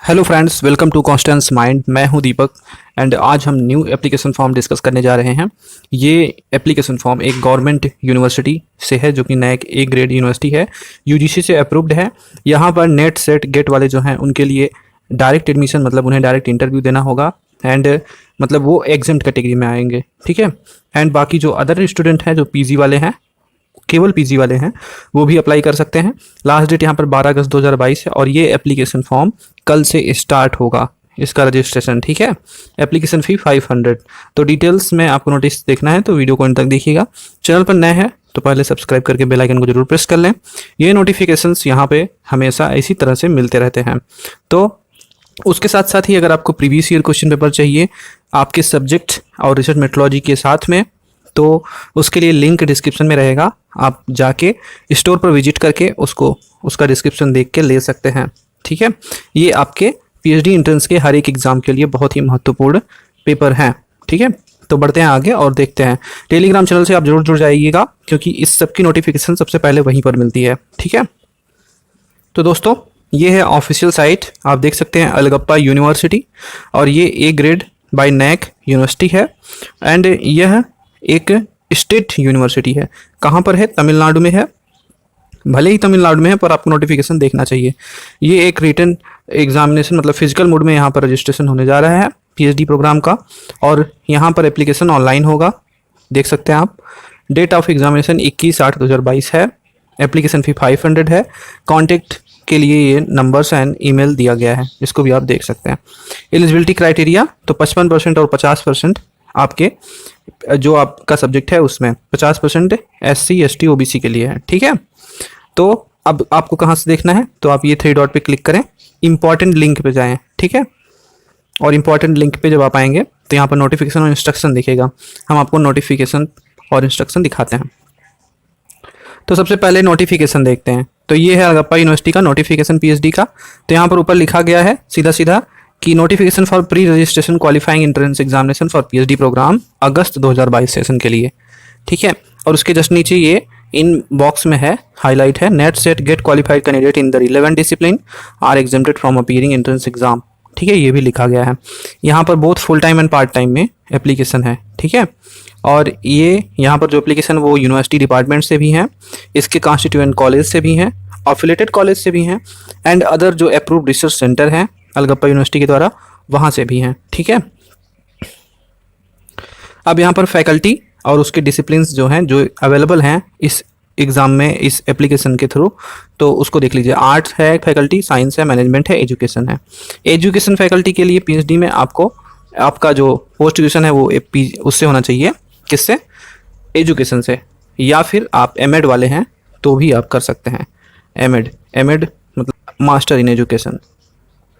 Hello friends, welcome to Constance mind. मैं हूं दीपक and आज हम न्यू एप्लीकेशन फॉर्म डिस्कस करने जा रहे हैं। ये एप्लीकेशन फॉर्म एक गवर्नमेंट यूनिवर्सिटी से है जो कि नैक ए ग्रेड यूनिवर्सिटी है, यूजीसी से अप्रूव्ड है। यहाँ पर नेट सेट गेट वाले जो हैं उनके लिए डायरेक्ट एडमिशन, मतलब उन्हें डायरेक्ट इंटरव्यू देना होगा एंड मतलब वो एग्जाम कैटेगरी में आएंगे, ठीक है। एंड बाकी जो अदर स्टूडेंट हैं जो पीजी वाले हैं, केवल पीजी वाले हैं, वो भी अप्लाई कर सकते हैं। लास्ट डेट यहाँ पर 12 अगस्त 2022 है और ये एप्लीकेशन फॉर्म कल से स्टार्ट होगा इसका रजिस्ट्रेशन, ठीक है। Application fee 500। तो डिटेल्स में आपको नोटिस देखना है तो वीडियो को अंत तक देखिएगा। चैनल पर नए हैं तो पहले सब्सक्राइब करके बेल आइकन को जरूर प्रेस कर लें। ये नोटिफिकेशंस यहाँ पे हमेशा इसी तरह से मिलते रहते हैं। तो उसके साथ साथ ही अगर आपको प्रीवियस ईयर क्वेश्चन पेपर चाहिए आपके सब्जेक्ट और रिसर्च मेथोडोलॉजी के साथ में, तो उसके लिए लिंक डिस्क्रिप्शन में रहेगा। आप जाके स्टोर पर विजिट करके उसका डिस्क्रिप्शन देख के ले सकते हैं, ठीक है। ये आपके पीएचडी एंट्रेंस के हर एक एग्ज़ाम के लिए बहुत ही महत्वपूर्ण पेपर हैं, ठीक है। तो बढ़ते हैं आगे और देखते हैं। टेलीग्राम चैनल से आप जरूर जुड़ जाइएगा क्योंकि इस सब की नोटिफिकेशन सबसे पहले वहीं पर मिलती है, ठीक है। तो दोस्तों, ये है ऑफिशियल साइट, आप देख सकते हैं अलगप्पा यूनिवर्सिटी, और ये A grade by NAAC university है एंड यह एक स्टेट यूनिवर्सिटी है। कहाँ पर है? तमिलनाडु में है। भले ही तमिलनाडु में है पर आपको नोटिफिकेशन देखना चाहिए। ये एक रिटन एग्जामिनेशन, मतलब फिजिकल मोड में यहाँ पर रजिस्ट्रेशन होने जा रहा है पीएचडी प्रोग्राम का, और यहाँ पर एप्लीकेशन ऑनलाइन होगा, देख सकते हैं आप। डेट ऑफ एग्जामिनेशन 21/8/2022 है। एप्लीकेशन फ़ी 500 है। कॉन्टेक्ट के लिए ये नंबर्स एंड ईमेल दिया गया है, इसको भी आप देख सकते हैं। एलिजिबिलिटी क्राइटेरिया तो 55% और 50% आपके जो आपका सब्जेक्ट है उसमें 50% SC ST OBC के लिए है, ठीक है। तो अब आपको कहाँ से देखना है, तो आप ये 3 डॉट पे क्लिक करें, इंपॉर्टेंट लिंक पे जाएं, ठीक है। और इंपॉर्टेंट लिंक पे जब आप आएंगे तो यहाँ पर नोटिफिकेशन और इंस्ट्रक्शन दिखेगा। हम आपको नोटिफिकेशन और इंस्ट्रक्शन दिखाते हैं। तो सबसे पहले नोटिफिकेशन देखते हैं। तो ये है अलगप्पा यूनिवर्सिटी का नोटिफिकेशन पीएचडी का। तो यहाँ पर ऊपर लिखा गया है सीधा सीधा कि notification for pre registration qualifying entrance examination for PhD program August 2022 session के लिए, ठीक है। और उसके जस्ट नीचे ये इन बॉक्स में है, हाईलाइट है, NET SET GATE qualified candidate in the relevant discipline are exempted from appearing entrance exam, ठीक है। ये भी लिखा गया है। यहाँ पर both full time and part time में एप्लीकेशन है, ठीक है। और ये यहाँ पर जो एप्लीकेशन वो यूनिवर्सिटी डिपार्टमेंट से भी हैं, इसके कॉन्स्टिट्यूएंट कॉलेज से भी हैं, अफिलेटेड कॉलेज से भी हैं एंड अदर जो अप्रूव्ड रिसर्च सेंटर हैं अलगप्पा यूनिवर्सिटी के द्वारा, वहाँ से भी हैं, ठीक है। अब यहाँ पर फैकल्टी और उसके डिसिप्लिन्स जो हैं जो अवेलेबल हैं इस एग्ज़ाम में, इस एप्लीकेशन के थ्रू, तो उसको देख लीजिए। आर्ट्स है फैकल्टी, साइंस है, मैनेजमेंट है, एजुकेशन है। एजुकेशन फैकल्टी के लिए पीएचडी में आपको आपका जो पोस्ट ग्रेजुएशन है वो उससे होना चाहिए, किससे? एजुकेशन से। या फिर आप एमएड वाले हैं तो भी आप कर सकते हैं। एमएड मतलब मास्टर इन एजुकेशन।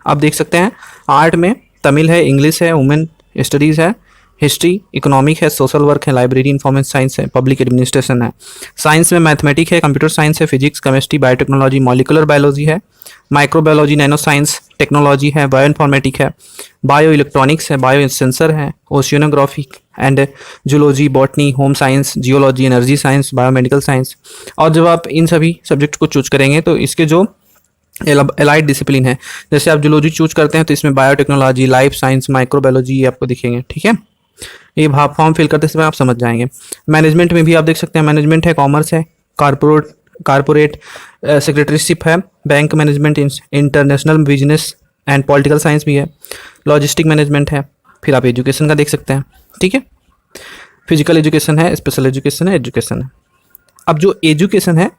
आप देख सकते हैं आर्ट में तमिल है, इंग्लिश है, वुमेन स्टडीज़ है, हिस्ट्री, इकोनॉमिक है, सोशल वर्क है, लाइब्रेरी इन्फॉर्मेशन साइंस है, पब्लिक एडमिनिस्ट्रेशन है। साइंस में मैथमेटिक्स है, कंप्यूटर साइंस है, physics, chemistry, biotechnology, molecular biology है, माइक्रोबायोलॉजी, नैनो साइंस, टेक्नोलॉजी है, बायो इन्फॉर्मेटिक है, बायो इलेक्ट्रॉनिक्स है, बायो सेंसर है, ओशियोनोग्राफी and zoology, botany, home science, geology, energy science, biomedical science. और जब आप इन सभी सब्जेक्ट को चूज करेंगे तो इसके जो एलाइड डिसिप्लिन है, जैसे आप जूलॉजी चूज करते हैं तो इसमें बायोटेक्नोलॉजी, लाइफ साइंस, माइक्रोबायोलॉजी ये आपको दिखेंगे, ठीक है। ये फॉर्म फिल करते समय आप समझ जाएंगे। मैनेजमेंट में भी आप देख सकते हैं, मैनेजमेंट है, कॉमर्स है, कारपोरेट सेक्रेटरीशिप है, bank management, international business and political science भी है, लॉजिस्टिक मैनेजमेंट है। फिर आप एजुकेशन का देख सकते हैं, ठीक है। फिजिकल एजुकेशन है, स्पेशल एजुकेशन है, एजुकेशन है। अब जो एजुकेशन है,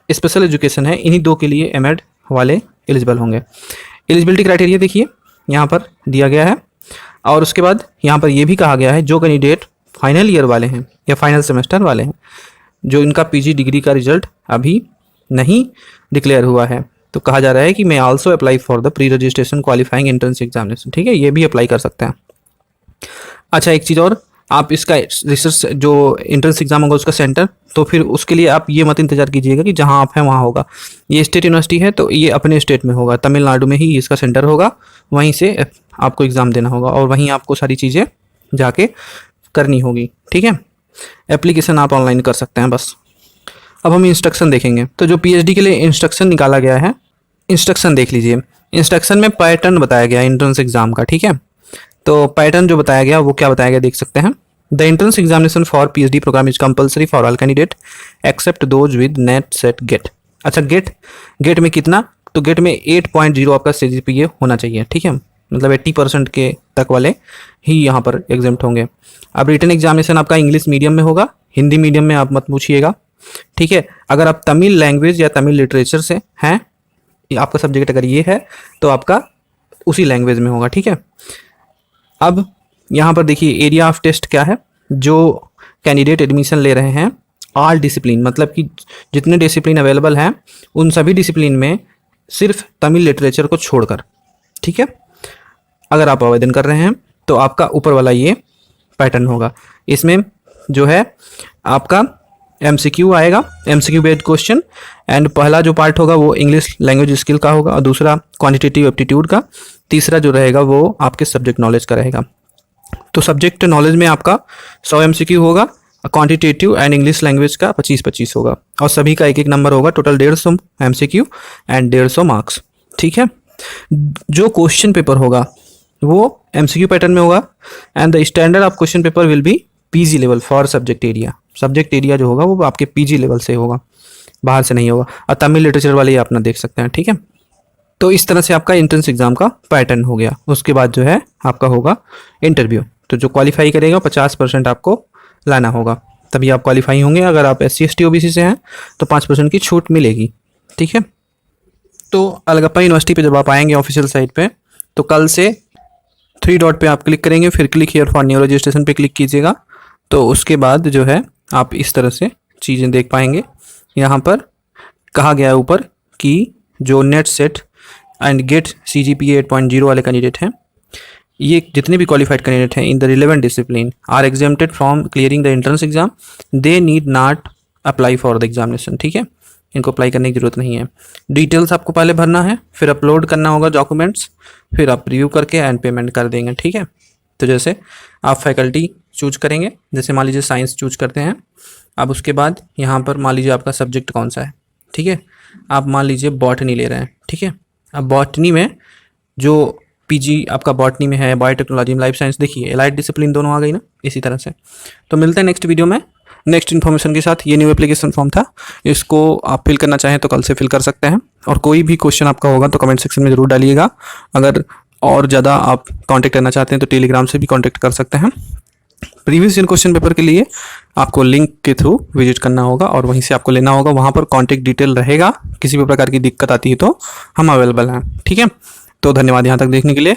स्पेशल एजुकेशन है, इन्हीं दो के लिए एमएड वाले एलिजिबल होंगे। एलिजिबिलिटी क्राइटेरिया देखिए यहाँ पर दिया गया है, और उसके बाद यहाँ पर यह भी कहा गया है जो कैंडिडेट फाइनल ईयर वाले हैं या फाइनल सेमेस्टर वाले हैं, जो इनका पीजी डिग्री का रिजल्ट अभी नहीं डिक्लेयर हुआ है, तो कहा जा रहा है कि मैं also apply for the pre registration qualifying entrance examination, ठीक है। ये भी अप्लाई कर सकते हैं। अच्छा, एक चीज़ और, आप इसका रिसर्च जो एंट्रेंस एग्जाम होगा उसका सेंटर, तो फिर उसके लिए आप ये मत इंतजार कीजिएगा कि जहाँ आप हैं वहाँ होगा। ये स्टेट यूनिवर्सिटी है तो ये अपने स्टेट में होगा, तमिलनाडु में ही इसका सेंटर होगा, वहीं से आपको एग्ज़ाम देना होगा और वहीं आपको सारी चीज़ें जाके करनी होगी, ठीक है। एप्लीकेशन आप ऑनलाइन कर सकते हैं बस। अब हम इंस्ट्रक्शन देखेंगे। तो जो पीएचडी के लिए इंस्ट्रक्शन निकाला गया है, इंस्ट्रक्शन देख लीजिए। इंस्ट्रक्शन में पैटर्न बताया गया एंट्रेंस एग्जाम का, ठीक है। तो पैटर्न जो बताया गया वो क्या बताया गया देख सकते हैं। The entrance examination for PhD program is compulsory for all candidate except those with NET SET GATE. अच्छा, गेट में कितना, तो गेट में 8.0 आपका सीजीपीए होना चाहिए, ठीक है। मतलब 80% के तक वाले ही यहाँ पर एग्जाम्प्ट होंगे। अब रिटन एग्जामिनेशन आपका इंग्लिश मीडियम में होगा, हिंदी मीडियम में आप मत पूछिएगा, ठीक है। अगर आप तमिल लैंग्वेज या तमिल लिटरेचर से हैं, आपका सब्जेक्ट अगर ये है तो आपका उसी लैंग्वेज में होगा, ठीक है। अब यहाँ पर देखिए एरिया ऑफ टेस्ट क्या है। जो कैंडिडेट एडमिशन ले रहे हैं ऑल डिसिप्लिन, मतलब कि जितने डिसिप्लिन अवेलेबल हैं उन सभी डिसिप्लिन में सिर्फ तमिल लिटरेचर को छोड़कर, ठीक है। अगर आप आवेदन कर रहे हैं तो आपका ऊपर वाला ये पैटर्न होगा। इसमें जो है आपका एमसीक्यू आएगा, एमसीक्यू बेस्ड क्वेश्चन, एंड पहला जो पार्ट होगा वो इंग्लिश लैंग्वेज स्किल का होगा और दूसरा क्वांटिटेटिव एप्टीट्यूड का, तीसरा जो रहेगा वो आपके सब्जेक्ट नॉलेज का रहेगा। तो सब्जेक्ट नॉलेज में आपका 100 एमसीक्यू होगा, क्वांटिटेटिव एंड इंग्लिश लैंग्वेज का 25-25 होगा और सभी का एक एक नंबर होगा, टोटल 150 एमसीक्यू एंड 150 मार्क्स, ठीक है। जो क्वेश्चन पेपर होगा वो एमसीक्यू पैटर्न में होगा and the standard of question paper will be PG level for subject area. Subject area जो होगा वो आपके पीजी लेवल से होगा, बाहर से नहीं होगा। और तमिल लिटरेचर वाले ही अपना देख सकते हैं, ठीक है। तो इस तरह से आपका एंट्रेंस एग्जाम का पैटर्न हो गया। उसके बाद जो है आपका होगा इंटरव्यू। तो जो क्वालिफाई करेगा 50% आपको लाना होगा, तभी आप क्वालिफाई होंगे। अगर आप SC ST OBC से हैं तो 5% की छूट मिलेगी, ठीक है। तो अलगप्पा यूनिवर्सिटी पे जब आप आएंगे ऑफिशियल साइट पे, तो कल से 3 डॉट पे आप क्लिक करेंगे, फिर click here for new registration पे क्लिक कीजिएगा। तो उसके बाद जो है आप इस तरह से चीज़ें देख पाएंगे। यहाँ पर कहा गया है ऊपर कि जो NET SET and GATE CGPA 8.0 वाले कैंडिडेट हैं, ये जितने भी क्वालिफाइड कैंडिडेट हैं in the relevant discipline are exempted from clearing the entrance exam, they need not apply for the examination, ठीक है। इनको अप्लाई करने की जरूरत नहीं है। डिटेल्स आपको पहले भरना है, फिर अपलोड करना होगा डॉक्यूमेंट्स, फिर आप रिव्यू करके एंड पेमेंट कर देंगे, ठीक है। तो जैसे आप फैकल्टी चूज करेंगे, जैसे मान लीजिए साइंस चूज करते हैं। अब उसके बाद यहाँ पर मान लीजिए आपका सब्जेक्ट कौन सा है, ठीक है। आप मान लीजिए बॉटनी ले रहे हैं, ठीक है। अब बॉटनी में जो पीजी आपका बॉटनी में है, बायोटेक्नोलॉजी में, लाइफ साइंस, देखिए एलाइड डिसिप्लिन दोनों आ गई ना, इसी तरह से। तो मिलते हैं नेक्स्ट वीडियो में नेक्स्ट इन्फॉर्मेशन के साथ। ये न्यू एप्लीकेशन फॉर्म था, इसको आप फिल करना चाहें तो कल से फिल कर सकते हैं। और कोई भी क्वेश्चन आपका होगा तो कमेंट सेक्शन में ज़रूर डालिएगा। अगर और ज़्यादा आप कांटेक्ट करना चाहते हैं तो टेलीग्राम से भी कांटेक्ट कर सकते हैं। प्रीवियस ईयर क्वेश्चन पेपर के लिए आपको लिंक के थ्रू विजिट करना होगा और वहीं से आपको लेना होगा। वहाँ पर कांटेक्ट डिटेल रहेगा, किसी भी प्रकार की दिक्कत आती है तो हम अवेलेबल हैं, ठीक है। तो धन्यवाद यहाँ तक देखने के लिए।